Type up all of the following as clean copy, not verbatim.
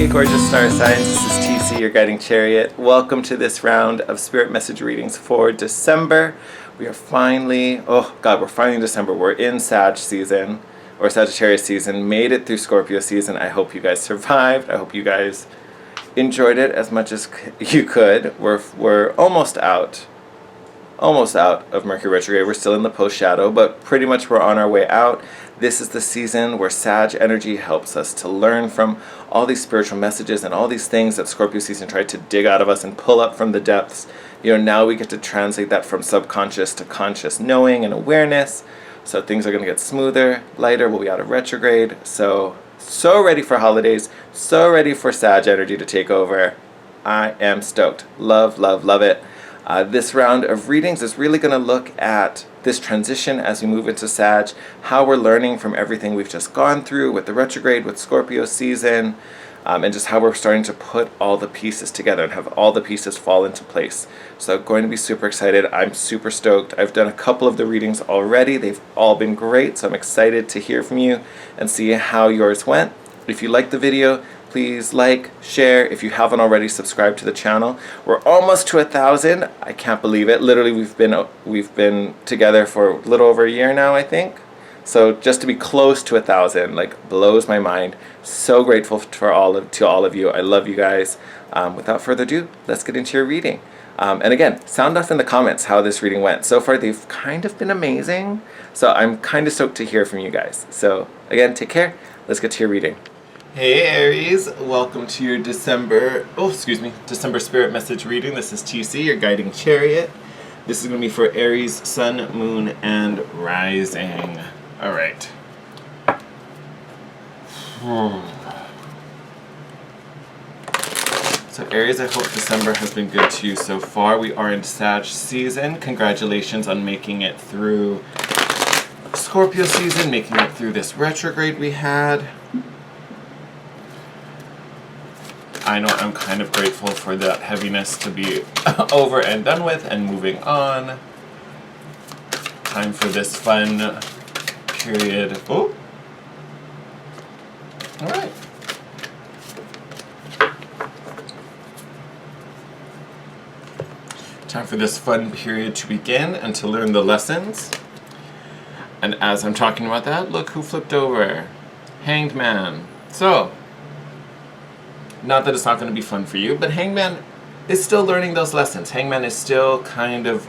Hey gorgeous star signs, this is TC, your guiding chariot. Welcome to this round of spirit message readings for December. We are finally, we're finally in December. We're in Sag season, or Sagittarius season, made it through Scorpio season. I hope you guys survived. I hope you guys enjoyed it as much as you could. We're almost out of Mercury retrograde. We're still in the post shadow, but pretty much we're on our way out. This is the season where Sag energy helps us to learn from all these spiritual messages and all these things that Scorpio season tried to dig out of us and pull up from the depths. Now we get to translate that from subconscious to conscious knowing and awareness. So things are going to get smoother, lighter. We'll be out of retrograde. So ready for holidays. So ready for Sag energy to take over. I am stoked. Love, love, love it. This round of readings is really going to look at this transition as we move into Sag, how we're learning from everything we've just gone through with the retrograde, with Scorpio season, and just how we're starting to put all the pieces together and have all the pieces fall into place. So going to be super excited. I'm super stoked. I've done a couple of the readings already. They've all been great, so I'm excited to hear from you and see how yours went. If you liked the video, please like, share. If you haven't already, subscribe to the channel. We're almost to 1,000. I can't believe it. Literally, we've been together for a little over a year now, I think. So just to be close to 1,000, blows my mind. So grateful to all of you. I love you guys. Without further ado, let's get into your reading. And again, sound off in the comments how this reading went. So far, they've kind of been amazing. So I'm kind of stoked to hear from you guys. So again, take care. Let's get to your reading. Hey Aries, welcome to your December spirit message reading. This is TC, your guiding chariot. This is going to be for Aries, Sun, Moon, and Rising. All right. So Aries, I hope December has been good to you so far. We are in Sag season. Congratulations on making it through Scorpio season, making it through this retrograde we had. I know I'm kind of grateful for that heaviness to be over and done with and moving on. Time for this fun period. Oh! Alright. Time for this fun period to begin and to learn the lessons. And as I'm talking about that, look who flipped over. Hanged Man. So, not that it's not going to be fun for you, but Hangman is still learning those lessons. Hangman is still kind of,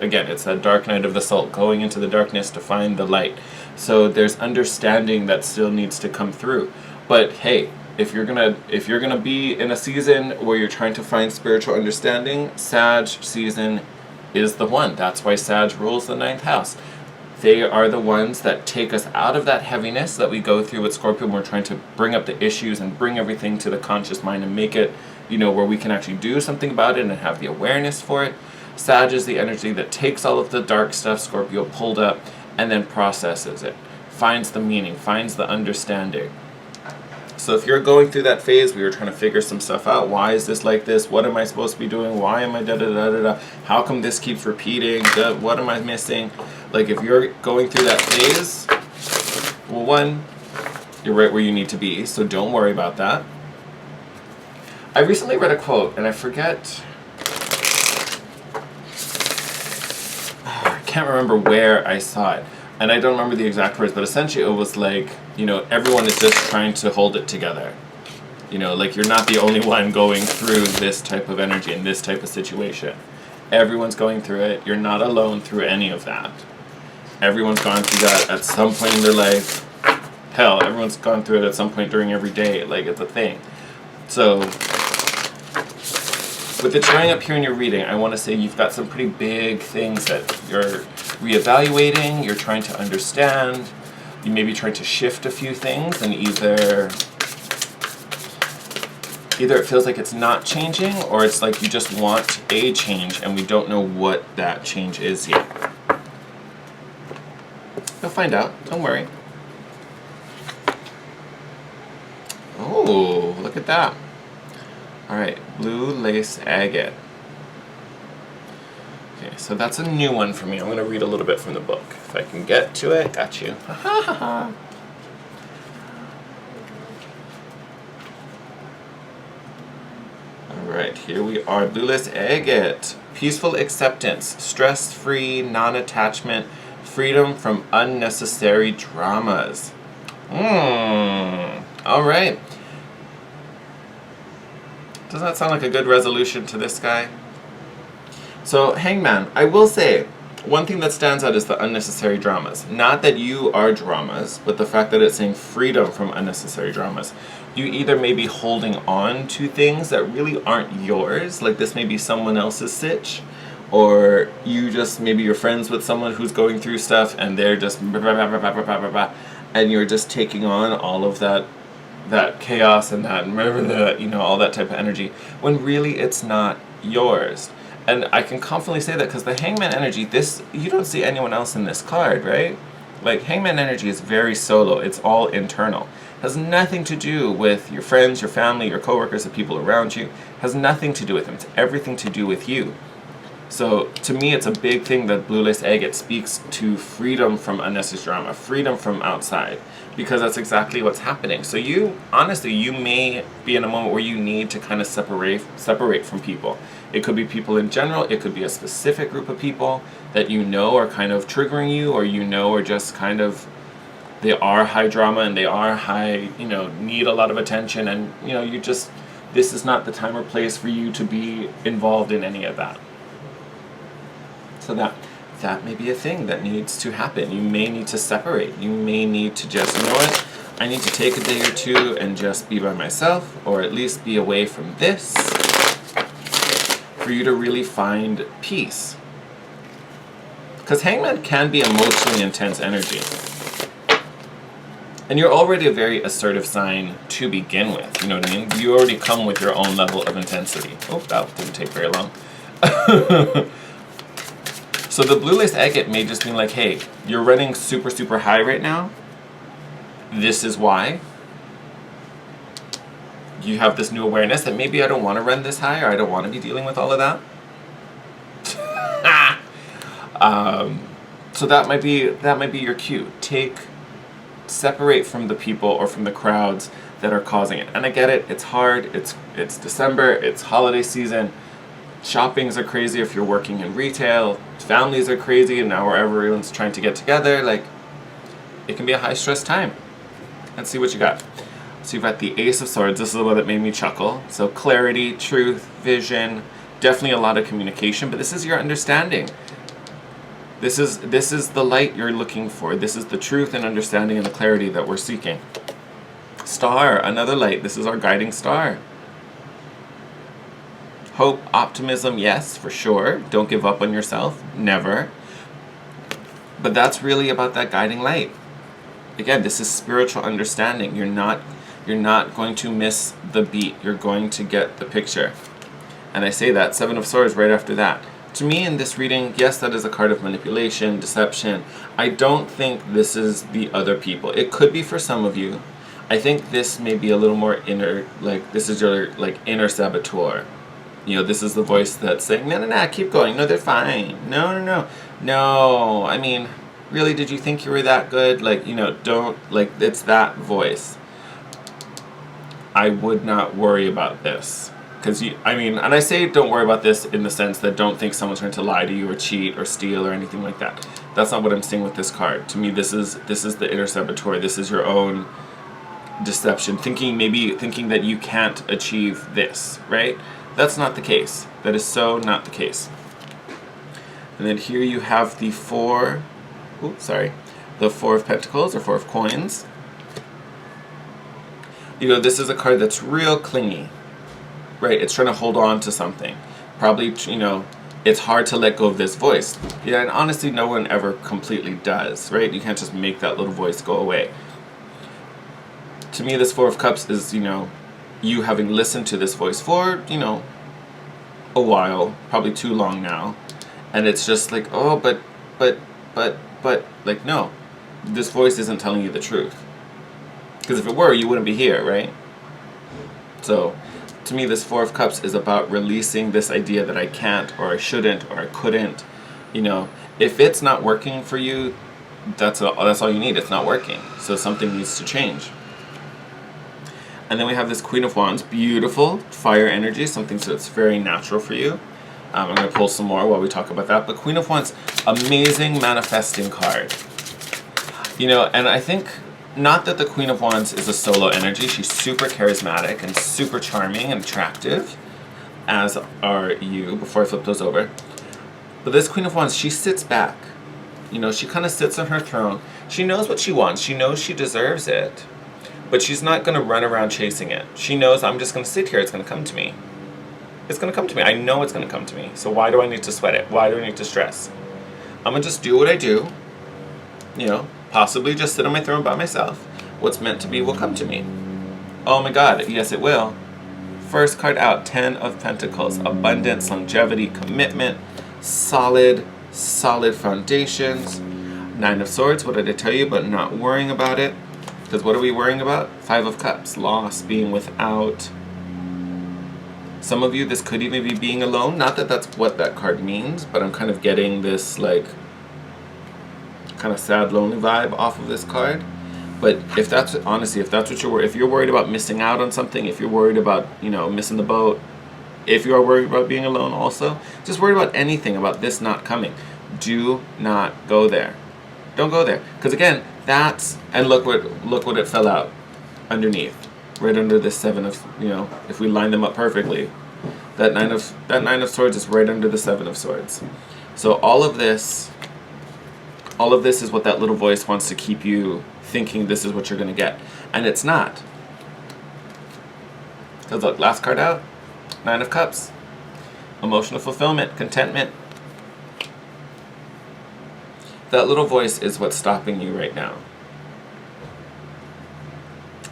again, it's that dark night of the soul, going into the darkness to find the light. So there's understanding that still needs to come through. But hey, if you're gonna be in a season where you're trying to find spiritual understanding, Sag season is the one. That's why Sag rules the 9th house. They are the ones that take us out of that heaviness that we go through with Scorpio when we're trying to bring up the issues and bring everything to the conscious mind and make it, where we can actually do something about it and have the awareness for it. Sag is the energy that takes all of the dark stuff Scorpio pulled up and then processes it, finds the meaning, finds the understanding. So if you're going through that phase where you're trying to figure some stuff out, why is this like this? What am I supposed to be doing? Why am I da-da-da-da-da? How come this keeps repeating? What am I missing? If you're going through that phase, well, one, you're right where you need to be, so don't worry about that. I recently read a quote, and I forget, I can't remember where I saw it, and I don't remember the exact words, but essentially it was everyone is just trying to hold it together. You're not the only one going through this type of energy and this type of situation. Everyone's going through it. You're not alone through any of that. Everyone's gone through that at some point in their life. Hell, everyone's gone through it at some point during every day. It's a thing. So, with it showing up here in your reading, I want to say you've got some pretty big things that you're reevaluating, you're trying to understand. You may be trying to shift a few things, and either it feels like it's not changing, or it's like you just want a change, and we don't know what that change is yet. You'll find out. Don't worry. Oh, look at that. All right, blue lace agate. Okay, so that's a new one for me. I'm going to read a little bit from the book. If I can get to it, got you. Ha ha ha. right, here we are. Blueless agate. Peaceful acceptance, stress-free, non-attachment, freedom from unnecessary dramas. All right. Doesn't that sound like a good resolution to this guy? So, Hangman, I will say, one thing that stands out is the unnecessary dramas. Not that you are dramas, but the fact that it's saying freedom from unnecessary dramas. You either may be holding on to things that really aren't yours, like this may be someone else's sitch, or you just, maybe you're friends with someone who's going through stuff and they're just blah, blah, blah, blah, blah, blah, blah, blah, and you're just taking on all of that chaos and that, all that type of energy, when really it's not yours. And I can confidently say that because the Hangman energy, you don't see anyone else in this card, right? Like, Hangman energy is very solo. It's all internal. It has nothing to do with your friends, your family, your coworkers, the people around you. It has nothing to do with them. It's everything to do with you. So, to me, it's a big thing that Blue Lace Agate speaks to freedom from unnecessary drama, freedom from outside, because that's exactly what's happening. So you may be in a moment where you need to kind of separate from people. It could be people in general, it could be a specific group of people that you know are kind of triggering you, or are just kind of, they are high drama and they are high, need a lot of attention, and this is not the time or place for you to be involved in any of that. So that may be a thing that needs to happen. You may need to separate. You may need to just, I need to take a day or two and just be by myself, or at least be away from this, for you to really find peace. Because Hangman can be emotionally intense energy. And you're already a very assertive sign to begin with, you know what I mean? You already come with your own level of intensity. Oh, that didn't take very long. So the Blue Lace Agate may just mean like, hey, you're running super, super high right now. This is why. You have this new awareness that maybe I don't want to run this high, or I don't want to be dealing with all of that. So that might be your cue. Separate from the people or from the crowds that are causing it. And I get it, it's hard, it's December, it's holiday season. Shoppings are crazy if you're working in retail. Families are crazy, and now where everyone's trying to get together. Like, it can be a high stress time. Let's see what you got. So you've got the Ace of Swords. This is the one that made me chuckle. So clarity, truth, vision, definitely a lot of communication, but this is your understanding. This is the light you're looking for. This is the truth and understanding and the clarity that we're seeking. Star, another light. This is our guiding star. Hope, optimism, yes, for sure. Don't give up on yourself, never. But that's really about that guiding light. Again, this is spiritual understanding. You're not going to miss the beat. You're going to get the picture. And I say that, Seven of Swords right after that. To me, in this reading, yes, that is a card of manipulation, deception. I don't think this is the other people. It could be for some of you. I think this may be a little more inner, like, this is your, like, inner saboteur. This is the voice that's saying, no, keep going. No, they're fine. No. No, I mean, really, did you think you were that good? Like, don't, like, it's that voice. I would not worry about this. Because, and I say don't worry about this in the sense that don't think someone's going to lie to you or cheat or steal or anything like that. That's not what I'm saying with this card. To me, this is the inner saboteur. This is your own deception. Thinking that you can't achieve this, right? That's not the case. That is so not the case. And then here you have the Four of Pentacles or Four of Coins. This is a card that's real clingy, right? It's trying to hold on to something. Probably, it's hard to let go of this voice. Yeah, and honestly, no one ever completely does, right? You can't just make that little voice go away. To me, this Four of Cups is, you having listened to this voice for, a while, probably too long now, and it's just like, oh, but, like, no, this voice isn't telling you the truth, because if it were, you wouldn't be here, right? So, to me, this Four of Cups is about releasing this idea that I can't, or I shouldn't, or I couldn't, if it's not working for you, that's all you need. It's not working, so something needs to change. And then we have this Queen of Wands, beautiful fire energy, something that's very natural for you. I'm going to pull some more while we talk about that. But Queen of Wands, amazing manifesting card. You know, and I think, not that the Queen of Wands is a solo energy. She's super charismatic and super charming and attractive, as are you, before I flip those over. But this Queen of Wands, she sits back. You know, she kind of sits on her throne. She knows what she wants. She knows she deserves it. But she's not going to run around chasing it. She knows, I'm just going to sit here. It's going to come to me. It's going to come to me. I know it's going to come to me. So why do I need to sweat it? Why do I need to stress? I'm going to just do what I do. You know, possibly just sit on my throne by myself. What's meant to be will come to me. Oh my God, yes it will. First card out, 10 of Pentacles. Abundance, longevity, commitment, solid foundations. 9 of Swords, what did I tell you? But not worrying about it. Because what are we worrying about? 5 of Cups, loss, being without. Some of you, this could even be being alone. Not that that's what that card means, but I'm kind of getting this like kind of sad, lonely vibe off of this card. But if that's, honestly, if that's what you're worried, if you're worried about missing out on something, if you're worried about, you know, missing the boat, if you are worried about being alone also, just worried about anything, about this not coming, do not go there. Don't go there. Because again, that's, and look what it fell out underneath, right under this 7 of, you know, if we line them up perfectly, that 9 of Swords is right under the 7 of Swords. So all of this is what that little voice wants to keep you thinking this is what you're going to get. And it's not. Because look, last card out, 9 of Cups. Emotional fulfillment, contentment. That little voice is what's stopping you right now.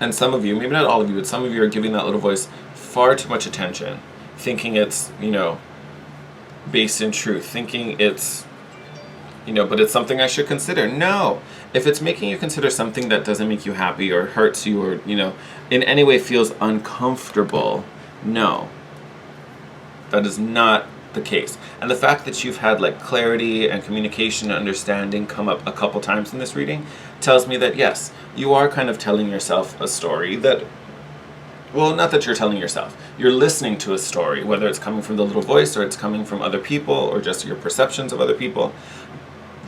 And some of you, maybe not all of you, but some of you are giving that little voice far too much attention. Thinking it's, you know, based in truth. Thinking it's, you know, but it's something I should consider. No. If it's making you consider something that doesn't make you happy or hurts you or, you know, in any way feels uncomfortable, no. That is not the case. And the fact that you've had like clarity and communication and understanding come up a couple times in this reading tells me that yes, you are kind of telling yourself a story that, well, not that you're telling yourself, you're listening to a story, whether it's coming from the little voice or it's coming from other people or just your perceptions of other people.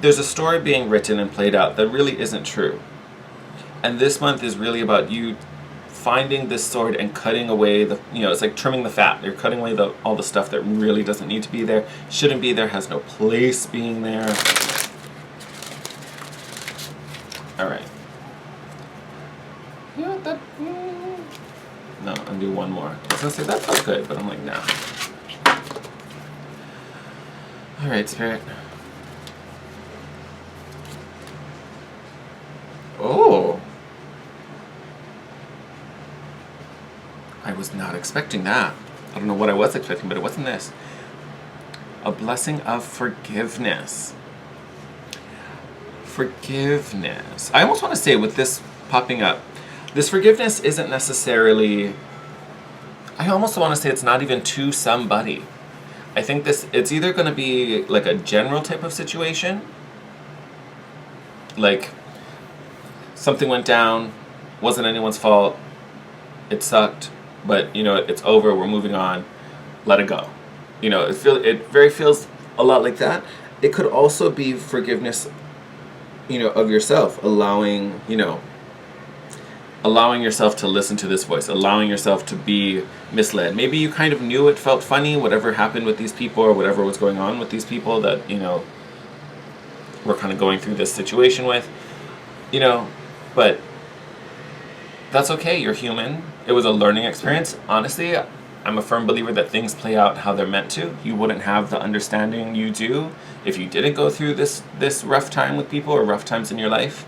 There's a story being written and played out that really isn't true. And this month is really about you finding this sword and cutting away the, you know, it's like trimming the fat. You're cutting away all the stuff that really doesn't need to be there, shouldn't be there, has no place being there. All right. You know what, that, no, undo one more. I was gonna say that felt good, but I'm like, no. All right, Spirit. Oh. I was not expecting that. I don't know what I was expecting, but it wasn't this. A blessing of forgiveness. Forgiveness. I almost want to say with this popping up, this forgiveness isn't necessarily, I almost want to say it's not even to somebody. I think it's either going to be like a general type of situation, like something went down, wasn't anyone's fault, it sucked, but, you know, it's over, we're moving on, let it go. You know, it very feels a lot like that. It could also be forgiveness, you know, of yourself, allowing yourself to listen to this voice, allowing yourself to be misled. Maybe you kind of knew it felt funny, whatever happened with these people or whatever was going on with these people that, you know, we're kind of going through this situation with, you know, but that's okay, you're human. It was a learning experience. Honestly, I'm a firm believer that things play out how they're meant to. You wouldn't have the understanding you do if you didn't go through this rough time with people or rough times in your life.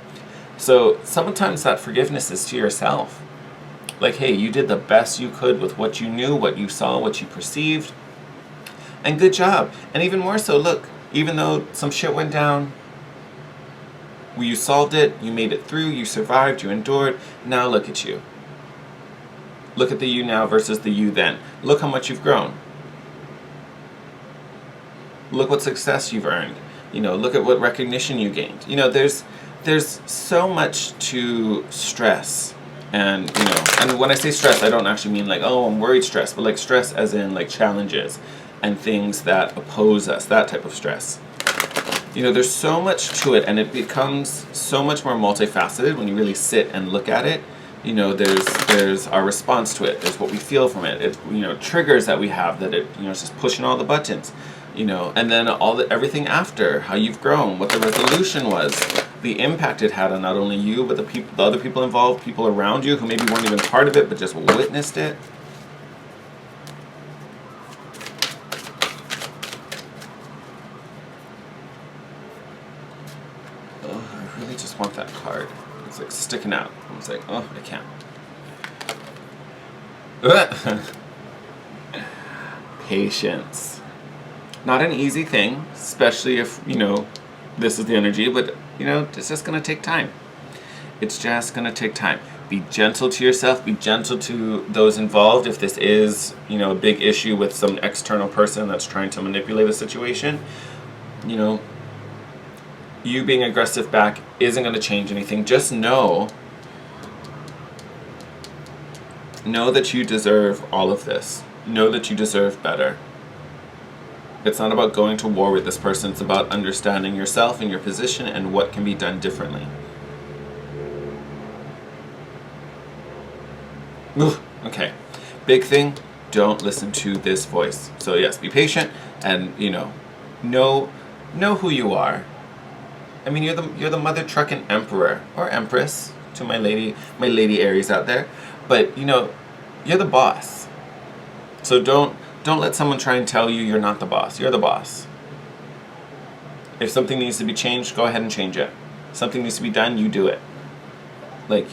So sometimes that forgiveness is to yourself. Like, hey, you did the best you could with what you knew, what you saw, what you perceived. And good job. And even more so, look, even though some shit went down, you solved it, you made it through, you survived, you endured. Now look at you. Look at the you now versus the you then. Look how much you've grown. Look what success you've earned. You know, look at what recognition you gained. You know, there's so much to stress And, you know, and when I say stress, I don't actually mean like, oh, I'm worried stress, but like stress as in like challenges and things that oppose us, that type of stress. You know, there's so much to it, and it becomes so much more multifaceted when you really sit and look at it. You know, there's our response to it, there's what we feel from it, it, you know, triggers that we have that it, you know, it's just pushing all the buttons, you know, and then everything after, how you've grown, what the resolution was, the impact it had on not only you, but the other people involved, people around you who maybe weren't even part of it, but just witnessed it. Oh, I really just want that card. It's like sticking out. I was like, oh, I can't. Patience. Not an easy thing, especially if, you know, this is the energy, but, you know, it's just going to take time. It's just going to take time. Be gentle to yourself. Be gentle to those involved. If this is, you know, a big issue with some external person that's trying to manipulate a situation, you know, you being aggressive back isn't going to change anything. Just know that you deserve all of this. Know that you deserve better. It's not about going to war with this person. It's about understanding yourself and your position and what can be done differently. Ooh, okay. Big thing, don't listen to this voice. So yes, be patient and, you know who you are. I mean, you're the mother trucking emperor or empress to my lady Aries out there, but you know, you're the boss. So don't let someone try and tell you you're not the boss. You're the boss. If something needs to be changed, go ahead and change it. Something needs to be done, you do it. Like,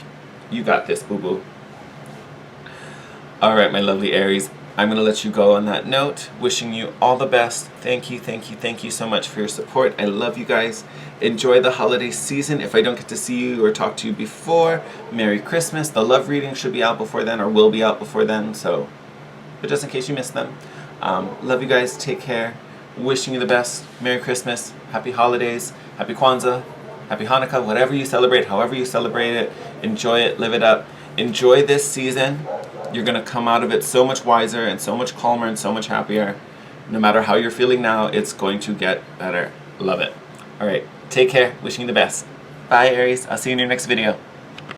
you got this, boo-boo. All right, my lovely Aries. I'm going to let you go on that note. Wishing you all the best. Thank you so much for your support. I love you guys. Enjoy the holiday season. If I don't get to see you or talk to you before, Merry Christmas. The love reading should be out before then or will be out before then. So, but just in case you missed them. Love you guys. Take care. Wishing you the best. Merry Christmas. Happy holidays. Happy Kwanzaa. Happy Hanukkah. Whatever you celebrate, however you celebrate it. Enjoy it. Live it up. Enjoy this season. You're going to come out of it so much wiser and so much calmer and so much happier. No matter how you're feeling now, it's going to get better. Love it. All right. Take care. Wishing you the best. Bye, Aries. I'll see you in your next video.